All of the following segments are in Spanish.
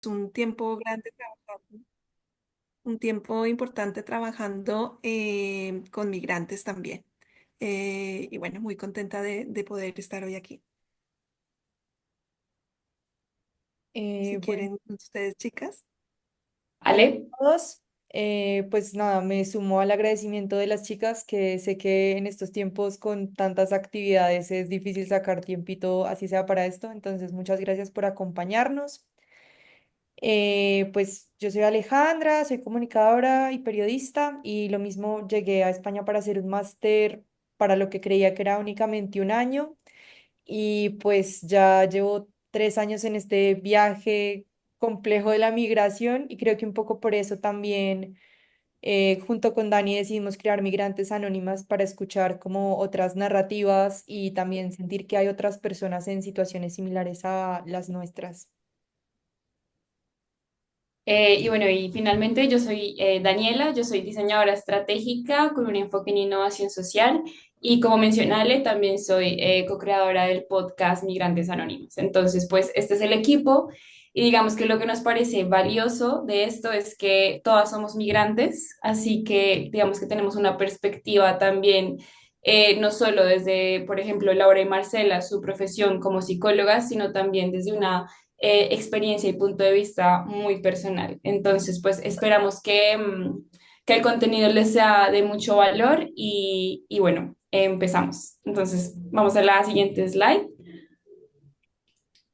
un tiempo grande trabajando, un tiempo importante trabajando con migrantes también. Y bueno, muy contenta de poder estar hoy aquí. Si Bueno, quieren ustedes, chicas. hola Ale. a todos. Pues nada, me sumo al agradecimiento de las chicas, que sé que en estos tiempos con tantas actividades es difícil sacar tiempito, así sea para esto. Entonces, muchas gracias por acompañarnos. Pues yo soy Alejandra, soy comunicadora y periodista y lo mismo llegué a España para hacer un máster para lo que creía que era únicamente un año y pues ya llevo 3 años en este viaje complejo de la migración y creo que un poco por eso también junto con Dani decidimos crear Migrantes Anónimas para escuchar como otras narrativas y también sentir que hay otras personas en situaciones similares a las nuestras. Y bueno, y finalmente yo soy Daniela, yo soy diseñadora estratégica con un enfoque en innovación social y como mencioné, también soy co-creadora del podcast Migrantes Anónimos. Entonces, pues este es el equipo y digamos que lo que nos parece valioso de esto es que todas somos migrantes, así que digamos que tenemos una perspectiva también, no solo desde, por ejemplo, Laura y Marcela, su profesión como psicólogas, sino también desde una experiencia y punto de vista muy personal. Entonces, pues esperamos que el contenido les sea de mucho valor y bueno, empezamos. Entonces, vamos a la siguiente slide.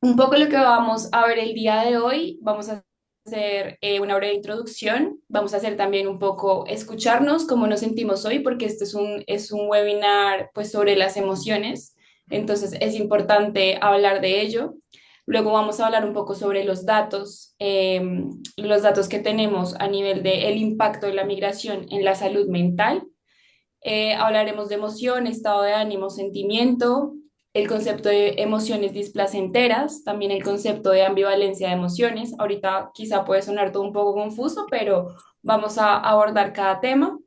Un poco lo que vamos a ver el día de hoy, vamos a hacer una breve introducción, vamos a hacer también un poco escucharnos cómo nos sentimos hoy, porque este es un webinar pues sobre las emociones, entonces es importante hablar de ello. Luego vamos a hablar un poco sobre los datos que tenemos a nivel del impacto de la migración en la salud mental. Hablaremos de emoción, estado de ánimo, sentimiento, el concepto de emociones displacenteras, también el concepto de ambivalencia de emociones. Ahorita quizá puede sonar todo un poco confuso, pero vamos a abordar cada tema.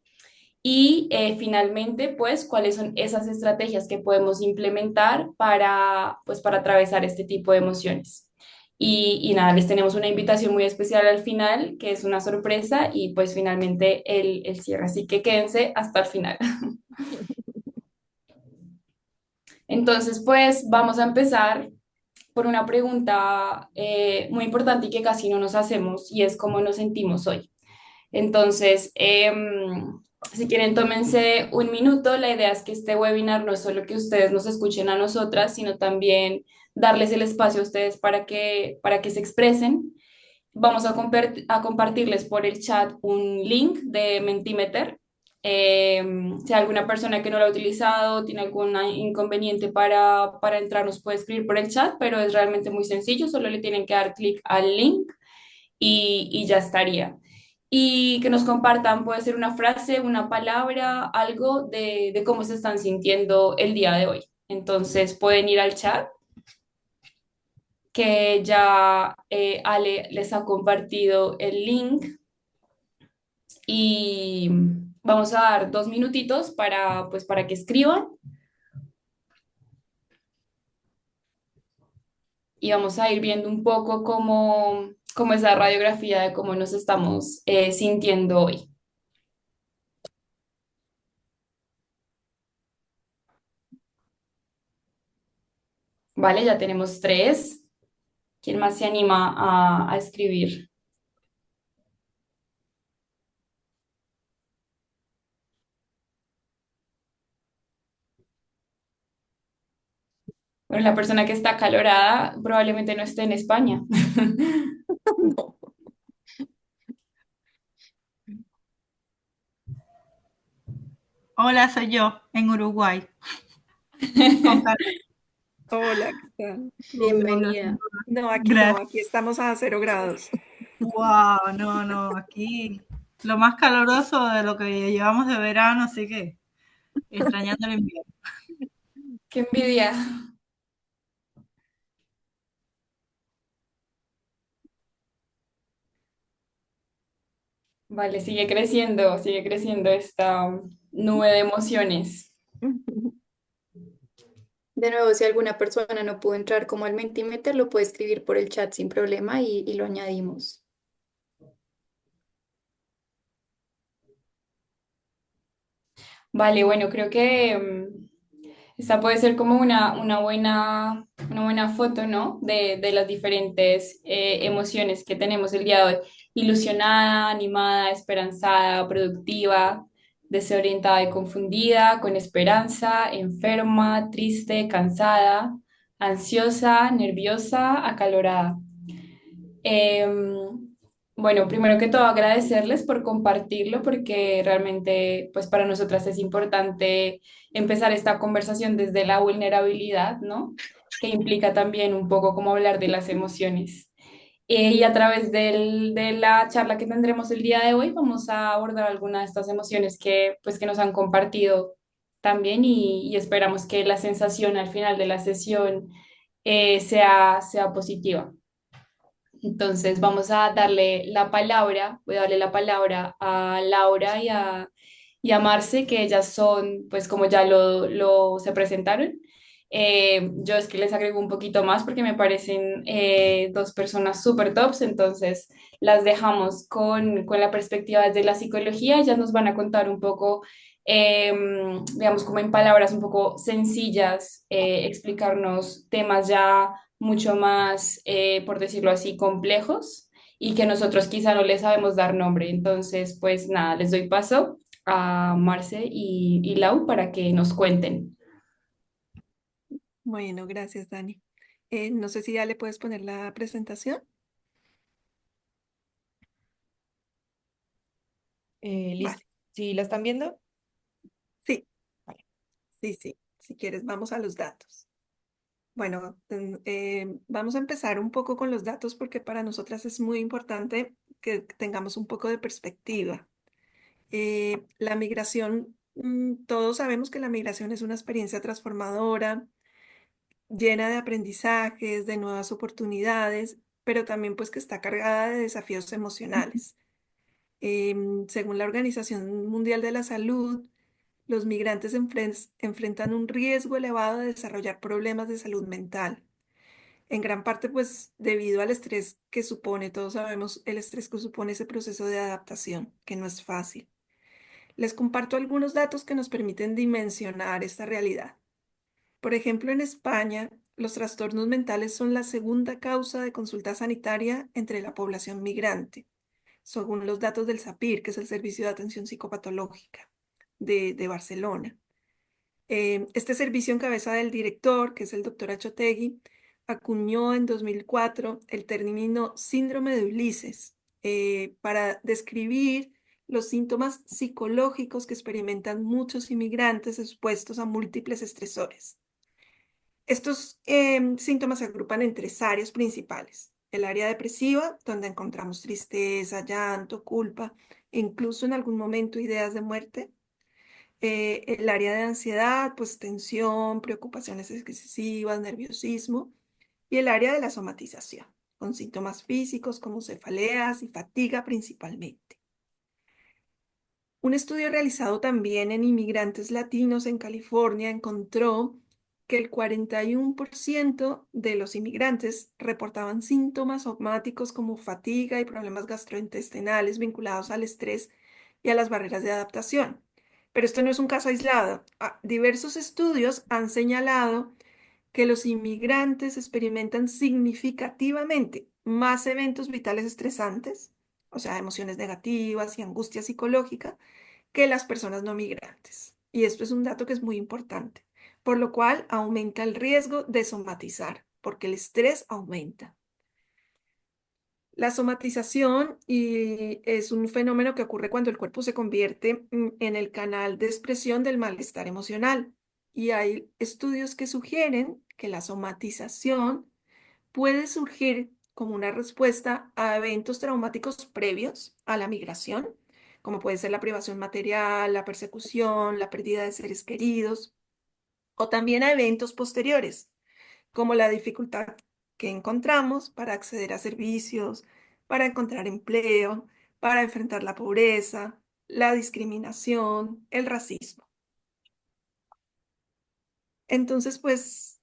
Y finalmente, pues, cuáles son esas estrategias que podemos implementar pues, para atravesar este tipo de emociones. Y nada, les tenemos una invitación muy especial al final, que es una sorpresa, y pues finalmente el cierre. Así que quédense hasta el final. Entonces, pues vamos a empezar por una pregunta muy importante y que casi no nos hacemos, y es cómo nos sentimos hoy. Entonces, si quieren, tómense un minuto. La idea es que este webinar no es solo que ustedes nos escuchen a nosotras, sino también darles el espacio a ustedes para que se expresen. Vamos a compartirles por el chat un link de Mentimeter. Si hay alguna persona que no lo ha utilizado, tiene algún inconveniente para entrar, nos puede escribir por el chat, pero es realmente muy sencillo, solo le tienen que dar clic al link y ya estaría. Y que nos compartan, puede ser una frase, una palabra, algo de cómo se están sintiendo el día de hoy. Entonces pueden ir al chat que ya Ale les ha compartido el link y vamos a dar 2 minutitos pues, para que escriban y vamos a ir viendo un poco cómo es la radiografía de cómo nos estamos sintiendo hoy. Vale, ya tenemos 3. ¿Quién más se anima a escribir? Bueno, la persona que está acalorada probablemente no esté en España. No. Hola, soy yo, en Uruguay. Con Hola, ¿qué tal? Bienvenida. No, aquí no, Gracias. aquí estamos a 0 grados. Wow, no, no, aquí lo más caluroso de lo que llevamos de verano, así que extrañando el invierno. Qué envidia. Vale, sigue creciendo esta nube de emociones. De nuevo, si alguna persona no pudo entrar como al Mentimeter, lo puede escribir por el chat sin problema y lo añadimos. Vale, bueno, creo que esta puede ser como una buena foto, ¿no? De las diferentes emociones que tenemos el día de hoy. Ilusionada, animada, esperanzada, productiva, desorientada y confundida, con esperanza, enferma, triste, cansada, ansiosa, nerviosa, acalorada. Bueno, primero que todo agradecerles por compartirlo porque realmente pues para nosotras es importante empezar esta conversación desde la vulnerabilidad, ¿no? Que implica también un poco cómo hablar de las emociones. Y a través de la charla que tendremos el día de hoy vamos a abordar algunas de estas emociones que pues que nos han compartido también y esperamos que la sensación al final de la sesión sea positiva. Entonces vamos a darle la palabra, voy a darle la palabra a Laura y a Marce, que ellas son, pues como ya lo se presentaron. Yo es que les agrego un poquito más porque me parecen dos personas súper tops, entonces las dejamos con la perspectiva desde la psicología, ellas nos van a contar un poco, eh, digamos, como en palabras un poco sencillas, explicarnos temas ya mucho más, por decirlo así, complejos y que nosotros quizá no les sabemos dar nombre. Entonces, pues nada, les doy paso a Marce y Lau para que nos cuenten. Bueno, gracias, Dani. No sé si ya le puedes poner la presentación. Vale, Listo. ¿Sí la están viendo? sí, Vale. sí, sí. Si quieres, vamos a los datos. Bueno, vamos a empezar un poco con los datos porque para nosotras es muy importante que tengamos un poco de perspectiva. La migración, todos sabemos que la migración es una experiencia transformadora, llena de aprendizajes, de nuevas oportunidades, pero también pues que está cargada de desafíos emocionales. Según la Organización Mundial de la Salud, los migrantes enfrentan un riesgo elevado de desarrollar problemas de salud mental. En gran parte, pues, debido al estrés que supone, todos sabemos el estrés que supone ese proceso de adaptación, que no es fácil. Les comparto algunos datos que nos permiten dimensionar esta realidad. Por ejemplo, en España, los trastornos mentales son la segunda causa de consulta sanitaria entre la población migrante, según los datos del SAPIR, que es el Servicio de Atención Psicopatológica de Barcelona. Este servicio en cabeza del director, que es el doctor Achotegui, acuñó en 2004 el término síndrome de Ulises para describir los síntomas psicológicos que experimentan muchos inmigrantes expuestos a múltiples estresores. Estos síntomas se agrupan en tres áreas principales. El área depresiva, donde encontramos tristeza, llanto, culpa, e incluso en algún momento ideas de muerte. El área de ansiedad, pues tensión, preocupaciones excesivas, nerviosismo. Y el área de la somatización, con síntomas físicos como cefaleas y fatiga principalmente. Un estudio realizado también en inmigrantes latinos en California encontró que el 41% de los inmigrantes reportaban síntomas somáticos como fatiga y problemas gastrointestinales vinculados al estrés y a las barreras de adaptación. Pero esto no es un caso aislado. Diversos estudios han señalado que los inmigrantes experimentan significativamente más eventos vitales estresantes, o sea, emociones negativas y angustia psicológica, que las personas no migrantes. Y esto es un dato que es muy importante, por lo cual aumenta el riesgo de somatizar, porque el estrés aumenta. La somatización es un fenómeno que ocurre cuando el cuerpo se convierte en el canal de expresión del malestar emocional. Y hay estudios que sugieren que la somatización puede surgir como una respuesta a eventos traumáticos previos a la migración, como puede ser la privación material, la persecución, la pérdida de seres queridos, o también a eventos posteriores, como la dificultad que encontramos para acceder a servicios, para encontrar empleo, para enfrentar la pobreza, la discriminación, el racismo. Entonces, pues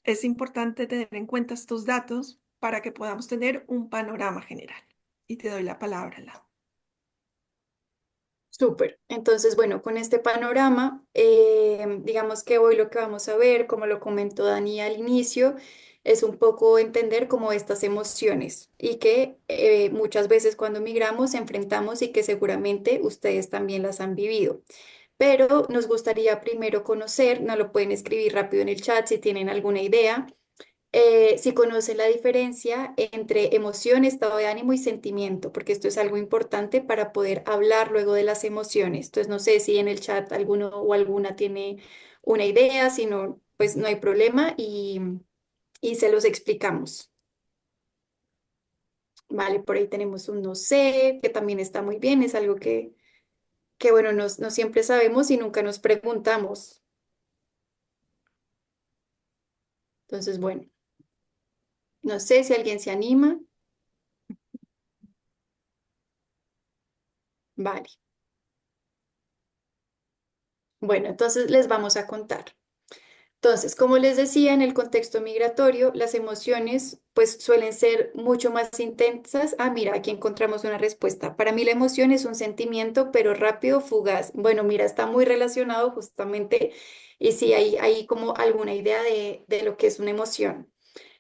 es importante tener en cuenta estos datos para que podamos tener un panorama general. Y te doy la palabra, Lau. Súper. Entonces, bueno, con este panorama, digamos que hoy lo que vamos a ver, como lo comentó Dani al inicio, es un poco entender como estas emociones y que muchas veces cuando migramos enfrentamos y que seguramente ustedes también las han vivido. Pero nos gustaría primero conocer, nos lo pueden escribir rápido en el chat si tienen alguna idea, si conocen la diferencia entre emoción, estado de ánimo y sentimiento, porque esto es algo importante para poder hablar luego de las emociones. Entonces, no sé si en el chat alguno o alguna tiene una idea, si no, pues no hay problema y se los explicamos. Vale, por ahí tenemos un no sé, que también está muy bien, es algo que bueno, no siempre sabemos y nunca nos preguntamos. Entonces, bueno, no sé si alguien se anima. Vale. Bueno, entonces les vamos a contar. Entonces, como les decía, en el contexto migratorio, las emociones pues suelen ser mucho más intensas. Ah, mira, aquí encontramos una respuesta. Para mí la emoción es un sentimiento, pero rápido, fugaz. Bueno, mira, está muy relacionado justamente y sí, hay como alguna idea de lo que es una emoción.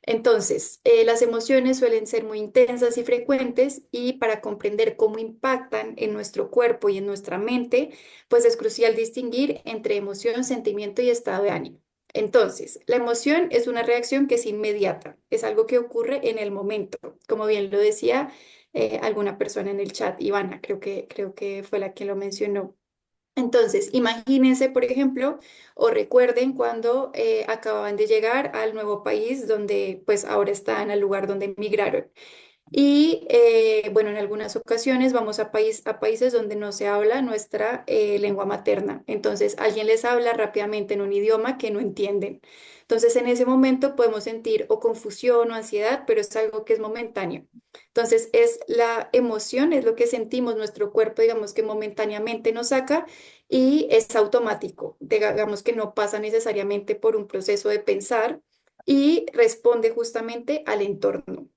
Entonces, las emociones suelen ser muy intensas y frecuentes y para comprender cómo impactan en nuestro cuerpo y en nuestra mente, pues es crucial distinguir entre emoción, sentimiento y estado de ánimo. Entonces, la emoción es una reacción que es inmediata, es algo que ocurre en el momento, como bien lo decía alguna persona en el chat, Ivana, creo que fue la que lo mencionó. Entonces, imagínense, por ejemplo, o recuerden cuando acababan de llegar al nuevo país donde pues ahora están al lugar donde emigraron. Y bueno, en algunas ocasiones vamos a países donde no se habla nuestra lengua materna. Entonces, alguien les habla rápidamente en un idioma que no entienden. Entonces, en ese momento podemos sentir o confusión o ansiedad, pero es algo que es momentáneo. Entonces, es la emoción, es lo que sentimos, nuestro cuerpo, digamos que momentáneamente nos saca y es automático. Digamos que no pasa necesariamente por un proceso de pensar y responde justamente al entorno.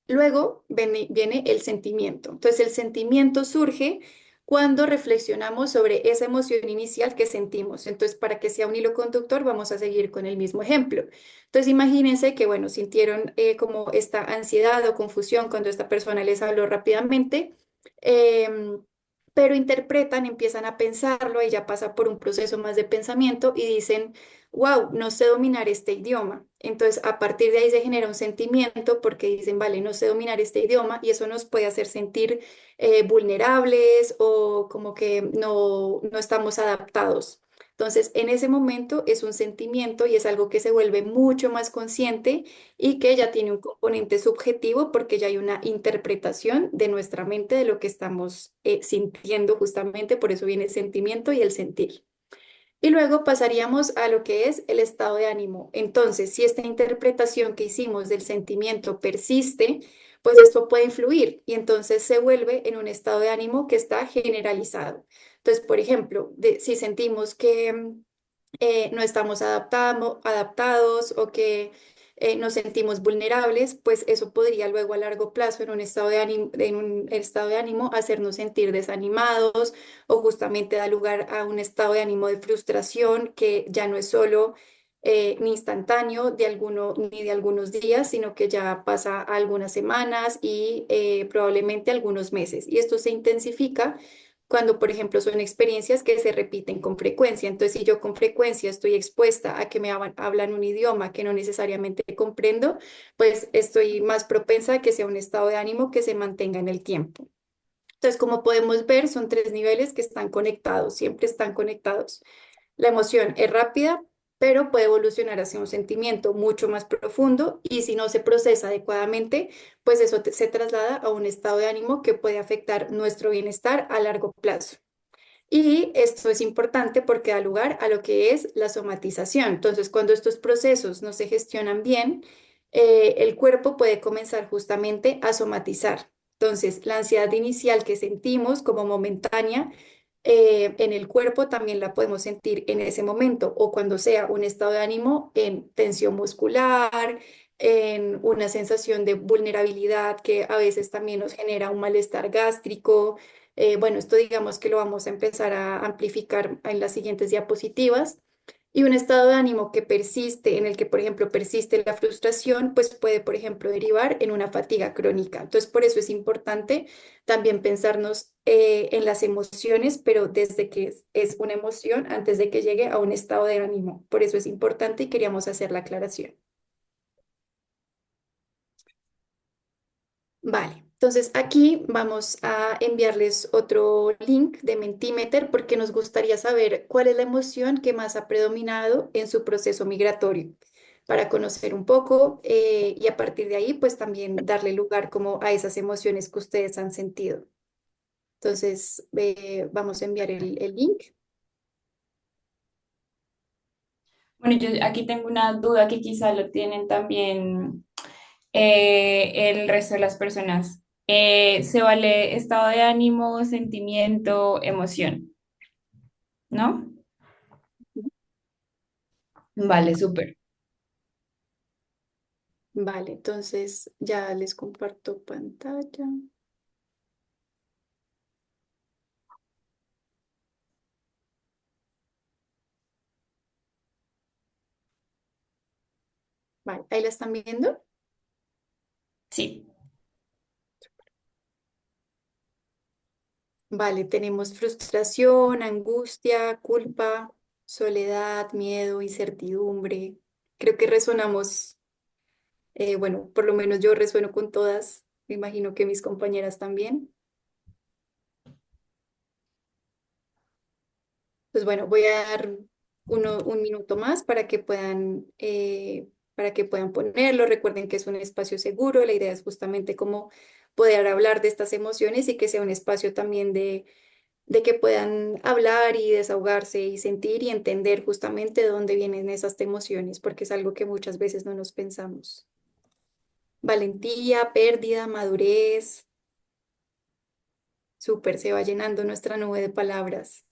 Luego viene el sentimiento. Entonces, el sentimiento surge cuando reflexionamos sobre esa emoción inicial que sentimos. Entonces, para que sea un hilo conductor, vamos a seguir con el mismo ejemplo. Entonces, imagínense que, bueno, sintieron como esta ansiedad o confusión cuando esta persona les habló rápidamente, em, pero interpretan, empiezan a pensarlo y ya pasa por un proceso más de pensamiento y dicen, wow, no sé dominar este idioma. Entonces, a partir de ahí se genera un sentimiento porque dicen, vale, no sé dominar este idioma y eso nos puede hacer sentir vulnerables o como que no estamos adaptados. Entonces, en ese momento es un sentimiento y es algo que se vuelve mucho más consciente y que ya tiene un componente subjetivo porque ya hay una interpretación de nuestra mente de lo que estamos sintiendo justamente, por eso viene el sentimiento y el sentir. Y luego pasaríamos a lo que es el estado de ánimo. Entonces, si esta interpretación que hicimos del sentimiento persiste, pues esto puede influir y entonces se vuelve en un estado de ánimo que está generalizado. Entonces, por ejemplo, si sentimos que no estamos adaptados o que nos sentimos vulnerables, pues eso podría luego a largo plazo en un estado en un estado de ánimo hacernos sentir desanimados o justamente da lugar a un estado de ánimo de frustración que ya no es solo ni instantáneo ni de algunos días, sino que ya pasa a algunas semanas y probablemente algunos meses. Y esto se intensifica cuando, por ejemplo, son experiencias que se repiten con frecuencia. Entonces, si yo con frecuencia estoy expuesta a que hablan un idioma que no necesariamente comprendo, pues estoy más propensa a que sea un estado de ánimo que se mantenga en el tiempo. Entonces, como podemos ver, son tres niveles que están conectados, siempre están conectados. La emoción es rápida, pero puede evolucionar hacia un sentimiento mucho más profundo y si no se procesa adecuadamente, pues eso se traslada a un estado de ánimo que puede afectar nuestro bienestar a largo plazo. Y esto es importante porque da lugar a lo que es la somatización. Entonces, cuando estos procesos no se gestionan bien, el cuerpo puede comenzar justamente a somatizar. Entonces, la ansiedad inicial que sentimos como momentánea, en el cuerpo también la podemos sentir en ese momento o cuando sea un estado de ánimo en tensión muscular, en una sensación de vulnerabilidad que a veces también nos genera un malestar gástrico. Bueno, esto digamos que lo vamos a empezar a amplificar en las siguientes diapositivas. Y un estado de ánimo que persiste, en el que, por ejemplo, persiste la frustración, pues puede, por ejemplo, derivar en una fatiga crónica. Entonces, por eso es importante también pensarnos en las emociones, pero desde que es una emoción antes de que llegue a un estado de ánimo. Por eso es importante y queríamos hacer la aclaración. Vale, entonces aquí vamos a enviarles otro link de Mentimeter porque nos gustaría saber cuál es la emoción que más ha predominado en su proceso migratorio, para conocer un poco y a partir de ahí pues también darle lugar como a esas emociones que ustedes han sentido. Entonces vamos a enviar el link. Bueno, yo aquí tengo una duda que quizá lo tienen también el resto de las personas. Se vale estado de ánimo, sentimiento, emoción, ¿no? Vale, súper. Vale, entonces ya les comparto pantalla. Vale, ahí la están viendo. Sí. Vale, tenemos frustración, angustia, culpa, soledad, miedo, incertidumbre. Creo que resonamos, bueno, por lo menos yo resueno con todas, me imagino que mis compañeras también. Pues bueno, voy a dar un minuto más para que puedan ponerlo. Recuerden que es un espacio seguro, la idea es justamente como poder hablar de estas emociones y que sea un espacio también de que puedan hablar y desahogarse y sentir y entender justamente de dónde vienen esas emociones, porque es algo que muchas veces no nos pensamos. Valentía, pérdida, madurez, súper, se va llenando nuestra nube de palabras.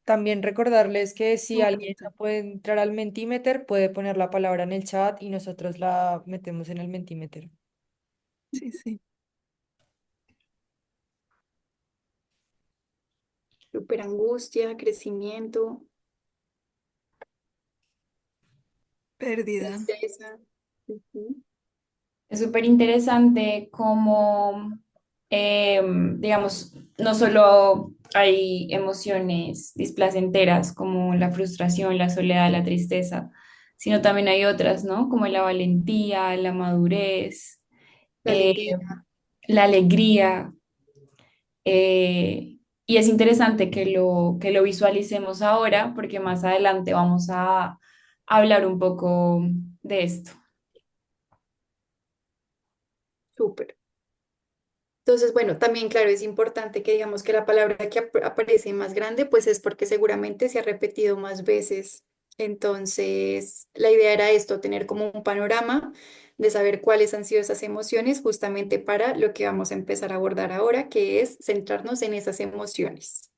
También recordarles que si Súper alguien no interesante. puede entrar al Mentimeter, puede poner la palabra en el chat y nosotros la metemos en el Mentimeter. Sí, sí. Súper angustia, crecimiento, Pérdida. tristeza. Ujú. Es súper interesante cómo, digamos, no solo hay emociones displacenteras como la frustración, la soledad, la tristeza, sino también hay otras, ¿no? Como la valentía, la madurez, La eh, alegría, la alegría. Y es interesante que lo visualicemos ahora porque más adelante vamos a hablar un poco de esto. súper. Entonces, bueno, también, claro, es importante que digamos que la palabra que aparece más grande, pues es porque seguramente se ha repetido más veces. Entonces, la idea era esto, tener como un panorama de saber cuáles han sido esas emociones justamente para lo que vamos a empezar a abordar ahora, que es centrarnos en esas emociones.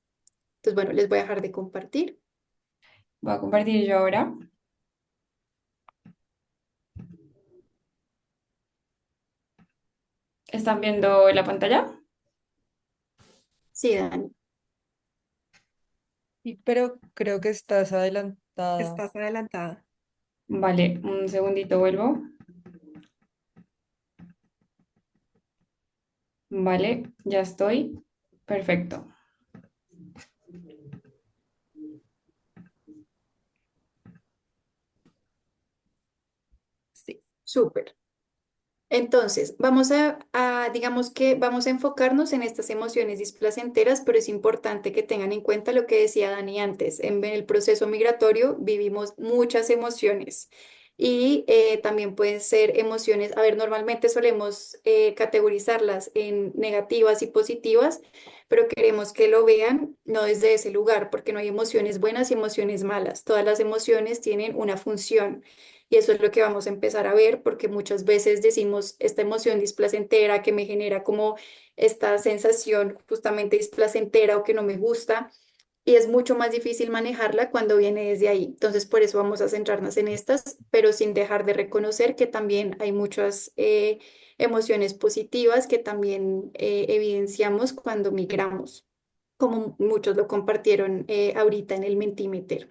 Entonces, bueno, les voy a dejar de compartir. Voy a compartir yo ahora. ¿Están viendo la pantalla? Sí, Dani. Sí, pero creo que estás adelantada. Estás adelantada. Vale, un segundito vuelvo. Vale, ya estoy. Perfecto. Sí, súper. Entonces, digamos que vamos a enfocarnos en estas emociones displacenteras, pero es importante que tengan en cuenta lo que decía Dani antes. En el proceso migratorio vivimos muchas emociones y también pueden ser emociones, a ver, normalmente solemos categorizarlas en negativas y positivas, pero queremos que lo vean no desde ese lugar, porque no hay emociones buenas y emociones malas. Todas las emociones tienen una función. Y eso es lo que vamos a empezar a ver, porque muchas veces decimos esta emoción displacentera que me genera como esta sensación justamente displacentera o que no me gusta. y es mucho más difícil manejarla cuando viene desde ahí. Entonces, por eso vamos a centrarnos en estas, pero sin dejar de reconocer que también hay muchas emociones positivas que también evidenciamos cuando migramos, como muchos lo compartieron ahorita en el Mentimeter.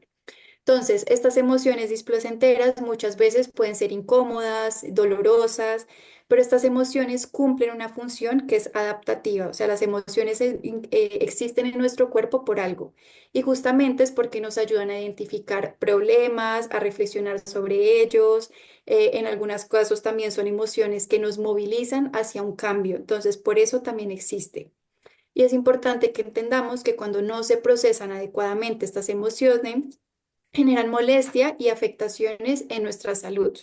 Entonces, estas emociones displacenteras muchas veces pueden ser incómodas, dolorosas, pero estas emociones cumplen una función que es adaptativa. O sea, las emociones existen en nuestro cuerpo por algo. Y justamente es porque nos ayudan a identificar problemas, a reflexionar sobre ellos. En algunos casos también son emociones que nos movilizan hacia un cambio. Entonces, por eso también existe. Y es importante que entendamos que cuando no se procesan adecuadamente estas emociones, generan molestia y afectaciones en nuestra salud.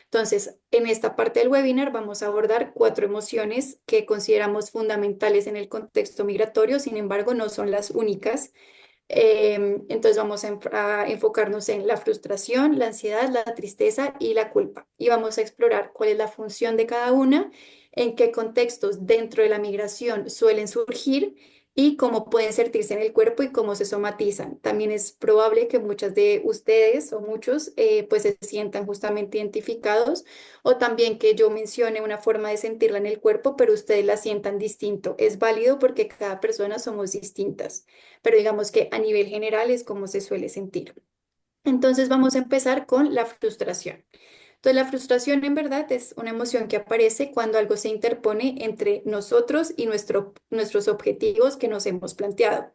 Entonces, en esta parte del webinar vamos a abordar 4 emociones que consideramos fundamentales en el contexto migratorio, sin embargo, no son las únicas. Entonces vamos a enfocarnos en la frustración, la ansiedad, la tristeza y la culpa. Y vamos a explorar cuál es la función de cada una, en qué contextos dentro de la migración suelen surgir y cómo pueden sentirse en el cuerpo y cómo se somatizan. También es probable que muchas de ustedes o muchos pues se sientan justamente identificados o también que yo mencione una forma de sentirla en el cuerpo, pero ustedes la sientan distinto. Es válido porque cada persona somos distintas, pero digamos que a nivel general es como se suele sentir. Entonces vamos a empezar con la frustración. Entonces la frustración en verdad es una emoción que aparece cuando algo se interpone entre nosotros y nuestros objetivos que nos hemos planteado.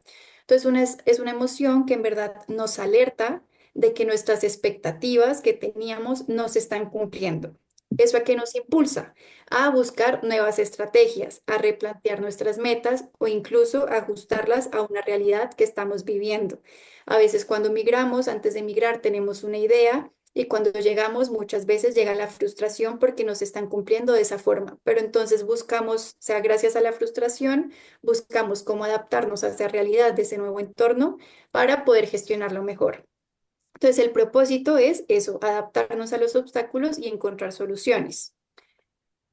Entonces es una emoción que en verdad nos alerta de que nuestras expectativas que teníamos no se están cumpliendo. ¿Eso a qué nos impulsa? A buscar nuevas estrategias, a replantear nuestras metas o incluso a ajustarlas a una realidad que estamos viviendo. A veces cuando migramos, antes de migrar, tenemos una idea y cuando llegamos muchas veces llega la frustración porque nos están cumpliendo de esa forma. Pero entonces buscamos, o sea, gracias a la frustración, buscamos cómo adaptarnos a esa realidad de ese nuevo entorno para poder gestionarlo mejor. Entonces el propósito es eso, adaptarnos a los obstáculos y encontrar soluciones.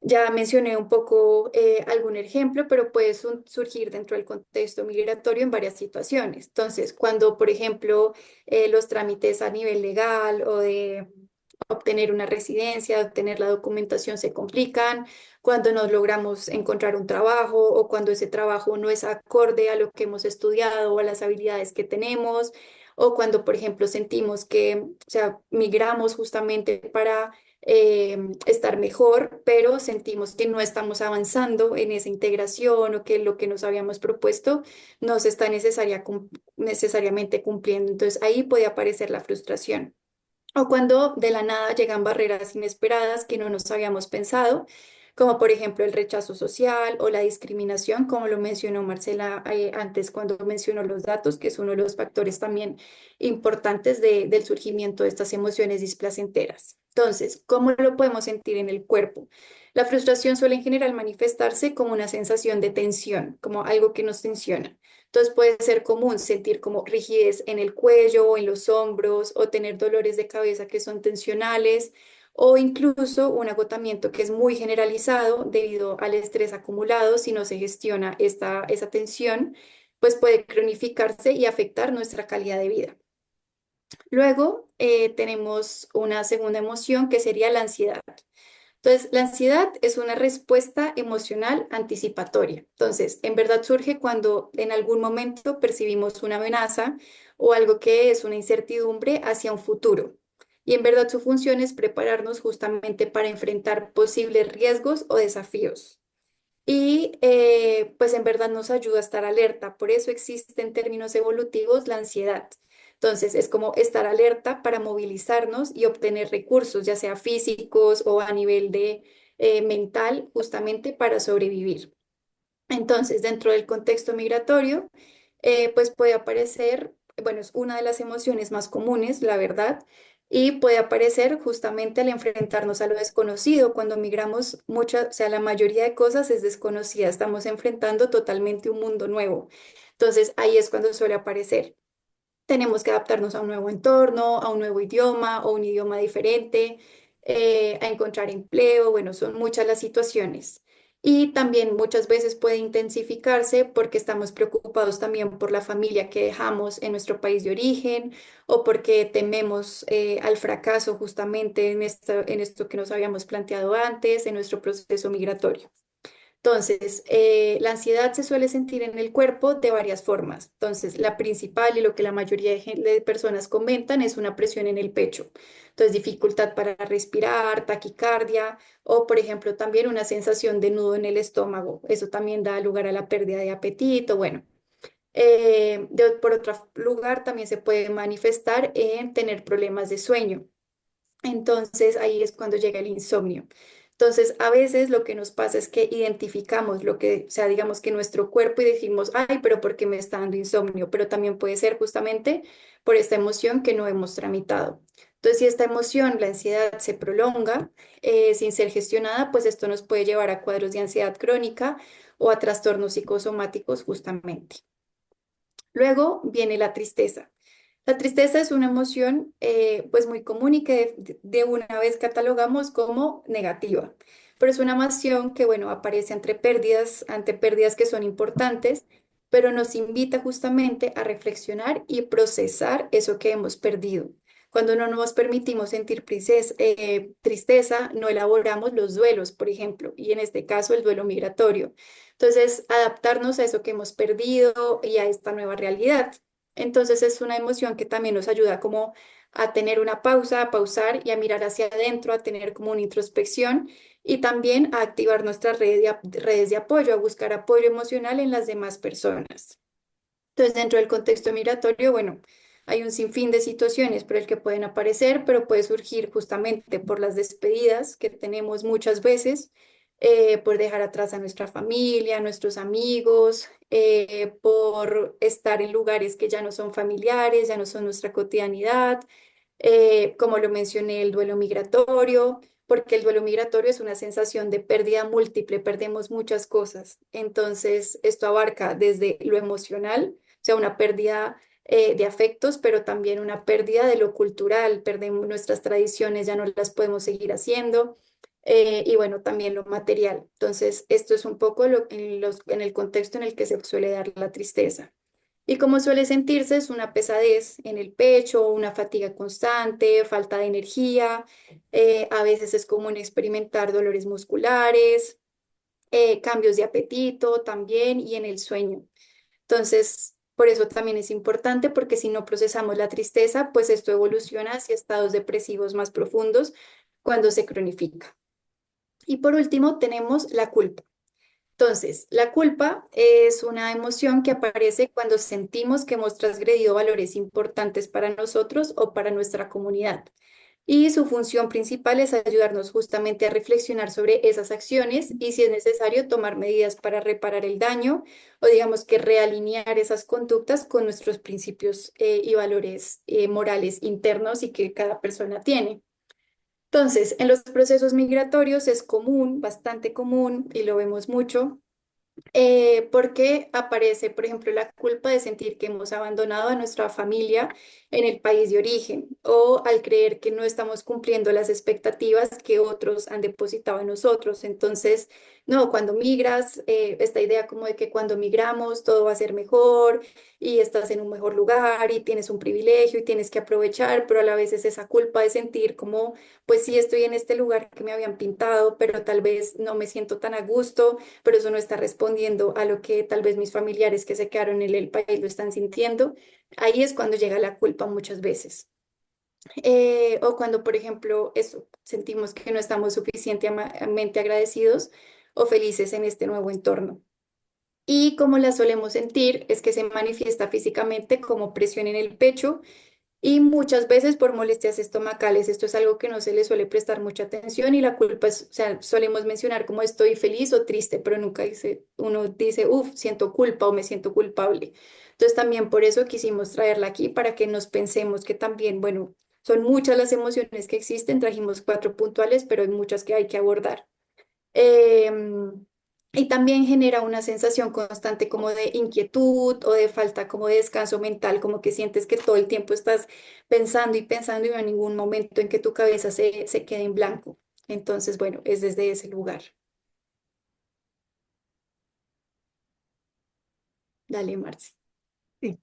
Ya mencioné un poco algún ejemplo, pero puede surgir dentro del contexto migratorio en varias situaciones. Entonces, cuando, por ejemplo, los trámites a nivel legal o de obtener una residencia, de obtener la documentación se complican, cuando no logramos encontrar un trabajo o cuando ese trabajo no es acorde a lo que hemos estudiado o a las habilidades que tenemos, o cuando, por ejemplo, sentimos que, o sea, migramos justamente para estar mejor, pero sentimos que no estamos avanzando en esa integración o que lo que nos habíamos propuesto no se está necesariamente cumpliendo. Entonces ahí puede aparecer la frustración. O cuando de la nada llegan barreras inesperadas que no nos habíamos pensado, como por ejemplo el rechazo social o la discriminación, como lo mencionó Marcela antes cuando mencionó los datos, que es uno de los factores también importantes del surgimiento de estas emociones displacenteras. Entonces, ¿cómo lo podemos sentir en el cuerpo? La frustración suele en general manifestarse como una sensación de tensión, como algo que nos tensiona. Entonces puede ser común sentir como rigidez en el cuello o en los hombros o tener dolores de cabeza que son tensionales o incluso un agotamiento que es muy generalizado debido al estrés acumulado. Si no se gestiona esa tensión, pues puede cronificarse y afectar nuestra calidad de vida. Luego tenemos una segunda emoción que sería la ansiedad. Entonces, la ansiedad es una respuesta emocional anticipatoria. Entonces, en verdad surge cuando en algún momento percibimos una amenaza o algo que es una incertidumbre hacia un futuro. Y en verdad su función es prepararnos justamente para enfrentar posibles riesgos o desafíos. Y pues en verdad nos ayuda a estar alerta. Por eso existe en términos evolutivos la ansiedad. Entonces es como estar alerta para movilizarnos y obtener recursos, ya sea físicos o a nivel de mental, justamente para sobrevivir. Entonces, dentro del contexto migratorio, pues puede aparecer, bueno, es una de las emociones más comunes, la verdad, y puede aparecer justamente al enfrentarnos a lo desconocido. Cuando migramos, o sea, la mayoría de cosas es desconocida, estamos enfrentando totalmente un mundo nuevo. Entonces, ahí es cuando suele aparecer. Tenemos que adaptarnos a un nuevo entorno, a un nuevo idioma o un idioma diferente, a encontrar empleo, bueno, son muchas las situaciones. Y también muchas veces puede intensificarse porque estamos preocupados también por la familia que dejamos en nuestro país de origen o porque tememos al fracaso justamente en esto que nos habíamos planteado antes, en nuestro proceso migratorio. Entonces, la ansiedad se suele sentir en el cuerpo de varias formas. Entonces, la principal y lo que la mayoría de personas comentan es una presión en el pecho. Entonces, dificultad para respirar, taquicardia o, por ejemplo, también una sensación de nudo en el estómago. Eso también da lugar a la pérdida de apetito. Bueno, por otro lugar, también se puede manifestar en tener problemas de sueño. Entonces ahí es cuando llega el insomnio. Entonces, a veces lo que nos pasa es que identificamos lo que, o sea, digamos que nuestro cuerpo y decimos, ay, pero ¿por qué me está dando insomnio? Pero también puede ser justamente por esta emoción que no hemos tramitado. Entonces, si esta emoción, la ansiedad, se prolonga sin ser gestionada, pues esto nos puede llevar a cuadros de ansiedad crónica o a trastornos psicosomáticos justamente. Luego viene la tristeza. La tristeza es una emoción pues muy común y que de una vez catalogamos como negativa, pero es una emoción que bueno aparece ante pérdidas que son importantes, pero nos invita justamente a reflexionar y procesar eso que hemos perdido. Cuando no nos permitimos sentir tristeza, no elaboramos los duelos, por ejemplo, y en este caso el duelo migratorio. Entonces, adaptarnos a eso que hemos perdido y a esta nueva realidad. Entonces es una emoción que también nos ayuda como a tener una pausa, a pausar y a mirar hacia adentro, a tener como una introspección y también a activar nuestras redes de apoyo, a buscar apoyo emocional en las demás personas. Entonces, dentro del contexto migratorio, bueno, hay un sinfín de situaciones por el que pueden aparecer, pero puede surgir justamente por las despedidas que tenemos muchas veces, por dejar atrás a nuestra familia, a nuestros amigos, por estar en lugares que ya no son familiares, ya no son nuestra cotidianidad, como lo mencioné, el duelo migratorio, porque el duelo migratorio es una sensación de pérdida múltiple, perdemos muchas cosas. Entonces, esto abarca desde lo emocional, o sea, una pérdida de afectos, pero también una pérdida de lo cultural, perdemos nuestras tradiciones, ya no las podemos seguir haciendo. Y bueno, también lo material. Entonces, esto es un poco en el contexto en el que se suele dar la tristeza. Y como suele sentirse, es una pesadez en el pecho, una fatiga constante, falta de energía. A veces es común experimentar dolores musculares, cambios de apetito también y en el sueño. Entonces, por eso también es importante porque si no procesamos la tristeza, pues esto evoluciona hacia estados depresivos más profundos cuando se cronifica. Y por último, tenemos la culpa. Entonces, la culpa es una emoción que aparece cuando sentimos que hemos transgredido valores importantes para nosotros o para nuestra comunidad. Y su función principal es ayudarnos justamente a reflexionar sobre esas acciones y si es necesario tomar medidas para reparar el daño o digamos que realinear esas conductas con nuestros principios y valores morales internos y que cada persona tiene. Entonces, en los procesos migratorios es común, bastante común, y lo vemos mucho, porque aparece, por ejemplo, la culpa de sentir que hemos abandonado a nuestra familia en el país de origen o al creer que no estamos cumpliendo las expectativas que otros han depositado en nosotros. Entonces, no, cuando migras, esta idea como de que cuando migramos todo va a ser mejor y estás en un mejor lugar y tienes un privilegio y tienes que aprovechar, pero a la vez es esa culpa de sentir como, pues sí, estoy en este lugar que me habían pintado, pero tal vez no me siento tan a gusto, pero eso no está respondiendo a lo que tal vez mis familiares que se quedaron en el país lo están sintiendo. Ahí es cuando llega la culpa muchas veces. O cuando, por ejemplo, eso, sentimos que no estamos suficientemente agradecidos o felices en este nuevo entorno. Y como la solemos sentir, es que se manifiesta físicamente como presión en el pecho y muchas veces por molestias estomacales. Esto es algo que no se le suele prestar mucha atención y la culpa es, o sea, solemos mencionar como estoy feliz o triste, pero nunca uno dice, uff, siento culpa o me siento culpable. Entonces también por eso quisimos traerla aquí para que nos pensemos que también, bueno, son muchas las emociones que existen, trajimos cuatro puntuales, pero hay muchas que hay que abordar. Em, y también genera una sensación constante como de inquietud o de falta como de descanso mental, como que sientes que todo el tiempo estás pensando y no hay ningún momento en que tu cabeza se quede en blanco. Entonces, bueno, es desde ese lugar. Dale, Marce. Sí.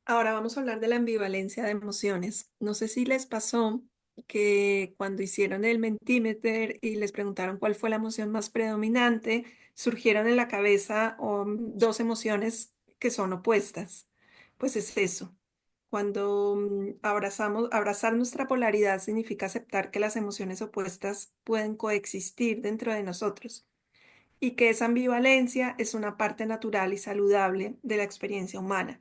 Ahora vamos a hablar de la ambivalencia de emociones. No sé si les pasó que cuando hicieron el Mentimeter y les preguntaron cuál fue la emoción más predominante, surgieron en la cabeza dos emociones que son opuestas. Pues es eso. Cuando abrazar nuestra polaridad significa aceptar que las emociones opuestas pueden coexistir dentro de nosotros y que esa ambivalencia es una parte natural y saludable de la experiencia humana.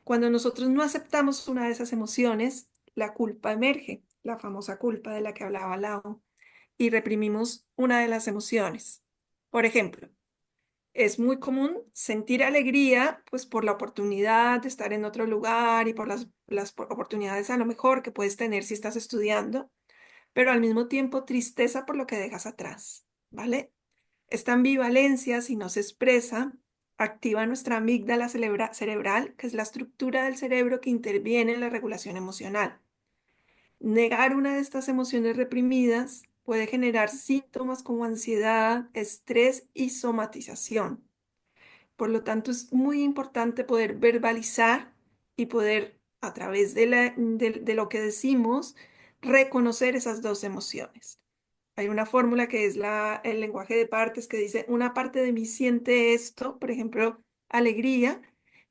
Cuando nosotros no aceptamos una de esas emociones, la culpa emerge, la famosa culpa de la que hablaba Lau, y reprimimos una de las emociones. Por ejemplo, es muy común sentir alegría, pues por la oportunidad de estar en otro lugar y por las oportunidades a lo mejor que puedes tener si estás estudiando, pero al mismo tiempo tristeza por lo que dejas atrás, ¿vale? Esta ambivalencia, si no se expresa, activa nuestra amígdala cerebral, que es la estructura del cerebro que interviene en la regulación emocional. Negar una de estas emociones reprimidas puede generar síntomas como ansiedad, estrés y somatización. Por lo tanto, es muy importante poder verbalizar y poder, a través de lo que decimos, reconocer esas dos emociones. Hay una fórmula que es el lenguaje de partes que dice, una parte de mí siente esto, por ejemplo, alegría,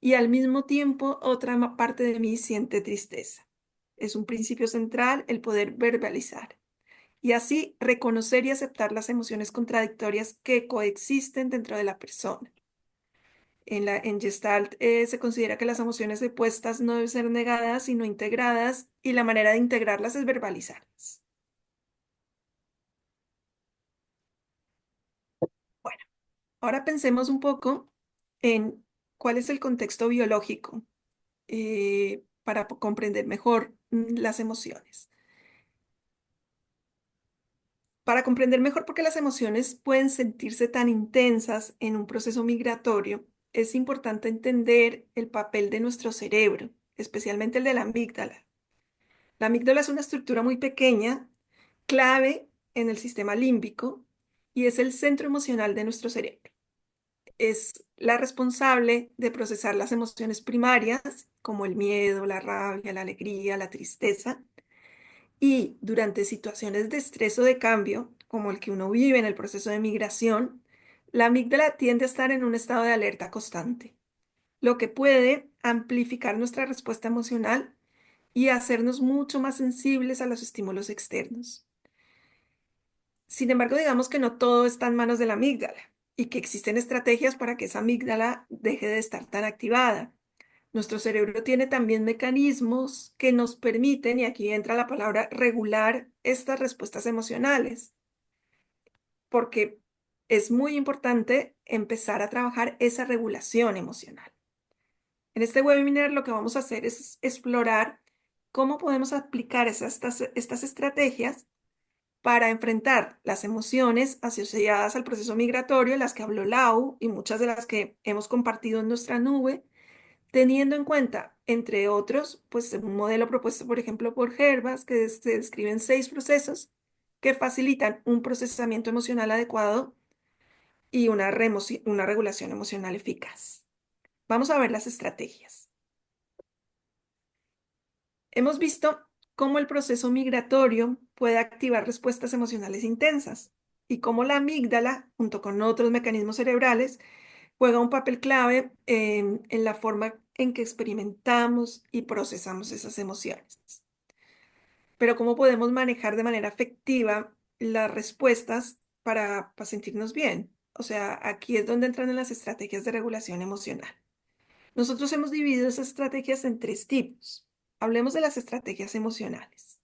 y al mismo tiempo otra parte de mí siente tristeza. Es un principio central el poder verbalizar y así reconocer y aceptar las emociones contradictorias que coexisten dentro de la persona. En Gestalt se considera que las emociones opuestas no deben ser negadas, sino integradas, y la manera de integrarlas es verbalizarlas. Bueno, ahora pensemos un poco en cuál es el contexto biológico para comprender mejor las emociones. Para comprender mejor por qué las emociones pueden sentirse tan intensas en un proceso migratorio, es importante entender el papel de nuestro cerebro, especialmente el de la amígdala. La amígdala es una estructura muy pequeña, clave en el sistema límbico y es el centro emocional de nuestro cerebro. Es la responsable de procesar las emociones primarias, como el miedo, la rabia, la alegría, la tristeza, y durante situaciones de estrés o de cambio, como el que uno vive en el proceso de migración, la amígdala tiende a estar en un estado de alerta constante, lo que puede amplificar nuestra respuesta emocional y hacernos mucho más sensibles a los estímulos externos. Sin embargo, digamos que no todo está en manos de la amígdala y que existen estrategias para que esa amígdala deje de estar tan activada. Nuestro cerebro tiene también mecanismos que nos permiten, y aquí entra la palabra regular, estas respuestas emocionales, porque es muy importante empezar a trabajar esa regulación emocional. En este webinar lo que vamos a hacer es explorar cómo podemos aplicar estas estrategias para enfrentar las emociones asociadas al proceso migratorio, las que habló Lau y muchas de las que hemos compartido en nuestra nube, teniendo en cuenta, entre otros, pues un modelo propuesto, por ejemplo, por Herbas, que se describen 6 procesos que facilitan un procesamiento emocional adecuado y una regulación emocional eficaz. Vamos a ver las estrategias. Hemos visto cómo el proceso migratorio puede activar respuestas emocionales intensas y cómo la amígdala, junto con otros mecanismos cerebrales, juega un papel clave en la forma en que experimentamos y procesamos esas emociones. Pero ¿cómo podemos manejar de manera efectiva las respuestas para sentirnos bien? O sea, aquí es donde entran en las estrategias de regulación emocional. Nosotros hemos dividido esas estrategias en 3 tipos. Hablemos de las estrategias emocionales.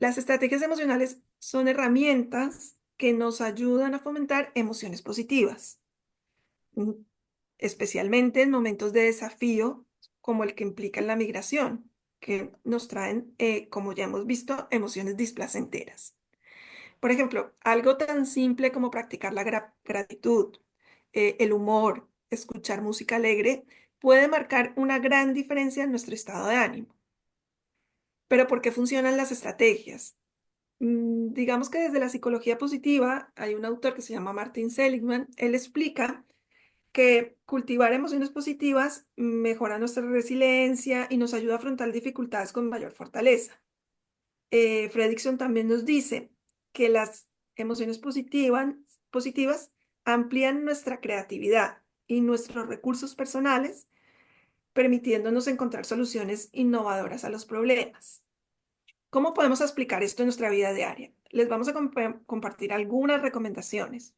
Las estrategias emocionales son herramientas que nos ayudan a fomentar emociones positivas, mm, especialmente en momentos de desafío como el que implica la migración, que nos traen, como ya hemos visto, emociones displacenteras. Por ejemplo, algo tan simple como practicar la gratitud, el humor, escuchar música alegre, puede marcar una gran diferencia en nuestro estado de ánimo. Pero ¿por qué funcionan las estrategias? Digamos que desde la psicología positiva hay un autor que se llama Martin Seligman. Él explica que cultivar emociones positivas mejora nuestra resiliencia y nos ayuda a afrontar dificultades con mayor fortaleza. Fredrickson también nos dice que las emociones positivas amplían nuestra creatividad y nuestros recursos personales, permitiéndonos encontrar soluciones innovadoras a los problemas. ¿Cómo podemos explicar esto en nuestra vida diaria? Les vamos a compartir algunas recomendaciones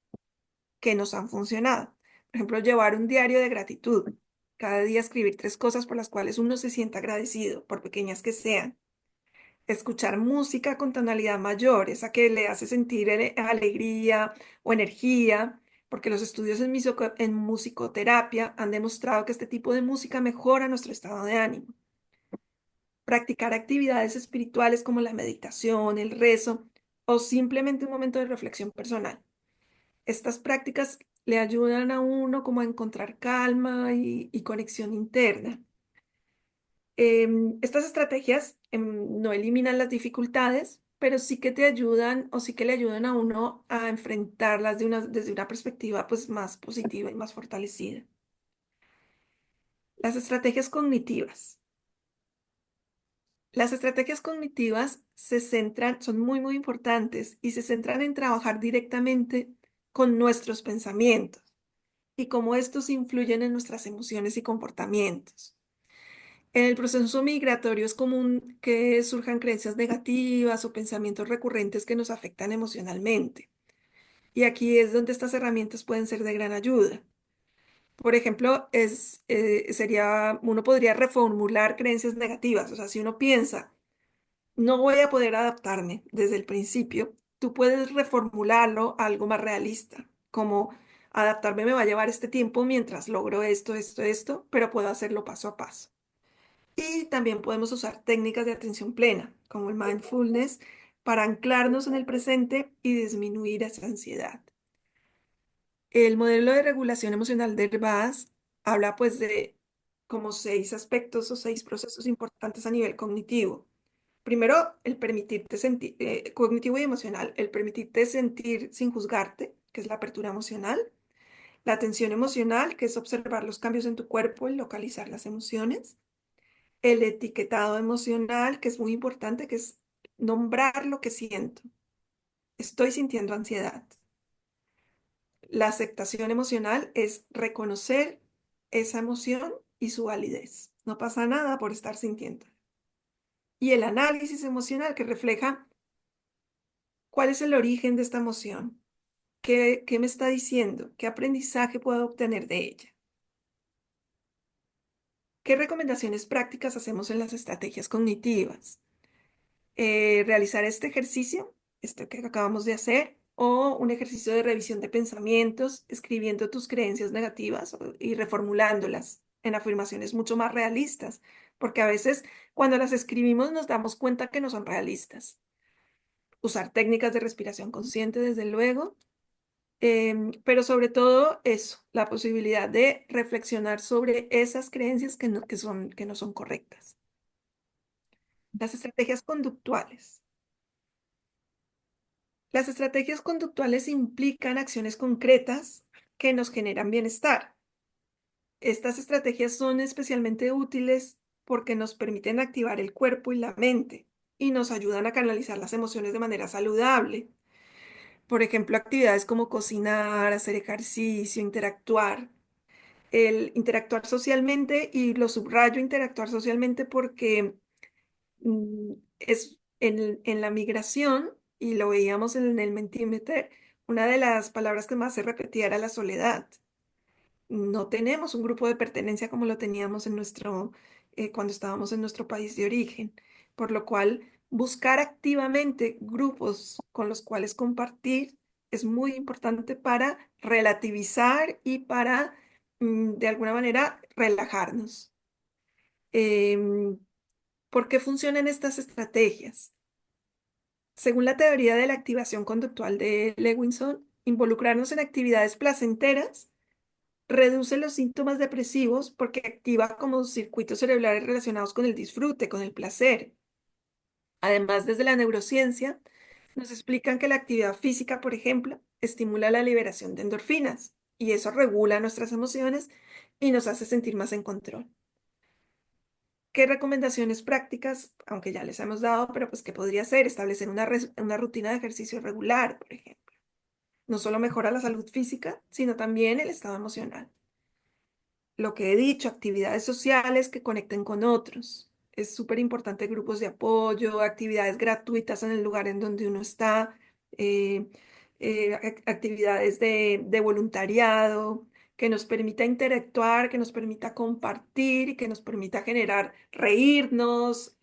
que nos han funcionado. Por ejemplo, llevar un diario de gratitud. Cada día escribir 3 cosas por las cuales uno se sienta agradecido, por pequeñas que sean. Escuchar música con tonalidad mayor, esa que le hace sentir alegría o energía, porque los estudios en musicoterapia han demostrado que este tipo de música mejora nuestro estado de ánimo. Practicar actividades espirituales como la meditación, el rezo o simplemente un momento de reflexión personal. Estas prácticas le ayudan a uno como a encontrar calma y conexión interna. Estas estrategias no eliminan las dificultades, pero sí que te ayudan o sí que le ayudan a uno a enfrentarlas desde una perspectiva pues, más positiva y más fortalecida. Las estrategias cognitivas. Las estrategias cognitivas son muy, muy importantes y se centran en trabajar directamente con nuestros pensamientos y cómo estos influyen en nuestras emociones y comportamientos. En el proceso migratorio es común que surjan creencias negativas o pensamientos recurrentes que nos afectan emocionalmente. Y aquí es donde estas herramientas pueden ser de gran ayuda. Por ejemplo, uno podría reformular creencias negativas. O sea, si uno piensa, no voy a poder adaptarme desde el principio, tú puedes reformularlo a algo más realista, como adaptarme me va a llevar este tiempo mientras logro esto, pero puedo hacerlo paso a paso. Y también podemos usar técnicas de atención plena, como el mindfulness, para anclarnos en el presente y disminuir esa ansiedad. El modelo de regulación emocional de Herbaz habla pues de como 6 aspectos o 6 procesos importantes a nivel cognitivo. Primero, el permitirte sentir, cognitivo y emocional, el permitirte sentir sin juzgarte, que es la apertura emocional. La atención emocional, que es observar los cambios en tu cuerpo y localizar las emociones. El etiquetado emocional, que es muy importante, que es nombrar lo que siento. Estoy sintiendo ansiedad. La aceptación emocional es reconocer esa emoción y su validez. No pasa nada por estar sintiendo. Y el análisis emocional, que refleja cuál es el origen de esta emoción, qué me está diciendo, qué aprendizaje puedo obtener de ella. ¿Qué recomendaciones prácticas hacemos en las estrategias cognitivas? Realizar este ejercicio, esto que acabamos de hacer, o un ejercicio de revisión de pensamientos, escribiendo tus creencias negativas y reformulándolas en afirmaciones mucho más realistas, porque a veces cuando las escribimos nos damos cuenta que no son realistas. Usar técnicas de respiración consciente, desde luego, pero sobre todo eso, la posibilidad de reflexionar sobre esas creencias que no son correctas. Las estrategias conductuales. Las estrategias conductuales implican acciones concretas que nos generan bienestar. Estas estrategias son especialmente útiles porque nos permiten activar el cuerpo y la mente y nos ayudan a canalizar las emociones de manera saludable. Por ejemplo, actividades como cocinar, hacer ejercicio, interactuar. El interactuar socialmente, y lo subrayo interactuar socialmente porque es en la migración, y lo veíamos en el Mentimeter, una de las palabras que más se repetía era la soledad. No tenemos un grupo de pertenencia como lo teníamos cuando estábamos en nuestro país de origen, por lo cual buscar activamente grupos con los cuales compartir es muy importante para relativizar y para, de alguna manera, relajarnos. Em, ¿Por qué funcionan estas estrategias? Según la teoría de la activación conductual de Lewinson, involucrarnos en actividades placenteras reduce los síntomas depresivos porque activa como circuitos cerebrales relacionados con el disfrute, con el placer. Además, desde la neurociencia, nos explican que la actividad física, por ejemplo, estimula la liberación de endorfinas y eso regula nuestras emociones y nos hace sentir más en control. ¿Qué recomendaciones prácticas, aunque ya les hemos dado, pero pues qué podría ser? Establecer una rutina de ejercicio regular, por ejemplo. No solo mejora la salud física, sino también el estado emocional. Lo que he dicho, actividades sociales que conecten con otros. Es súper importante grupos de apoyo, actividades gratuitas en el lugar en donde uno está, eh, actividades de voluntariado, que nos permita interactuar, que nos permita compartir y que nos permita generar, reírnos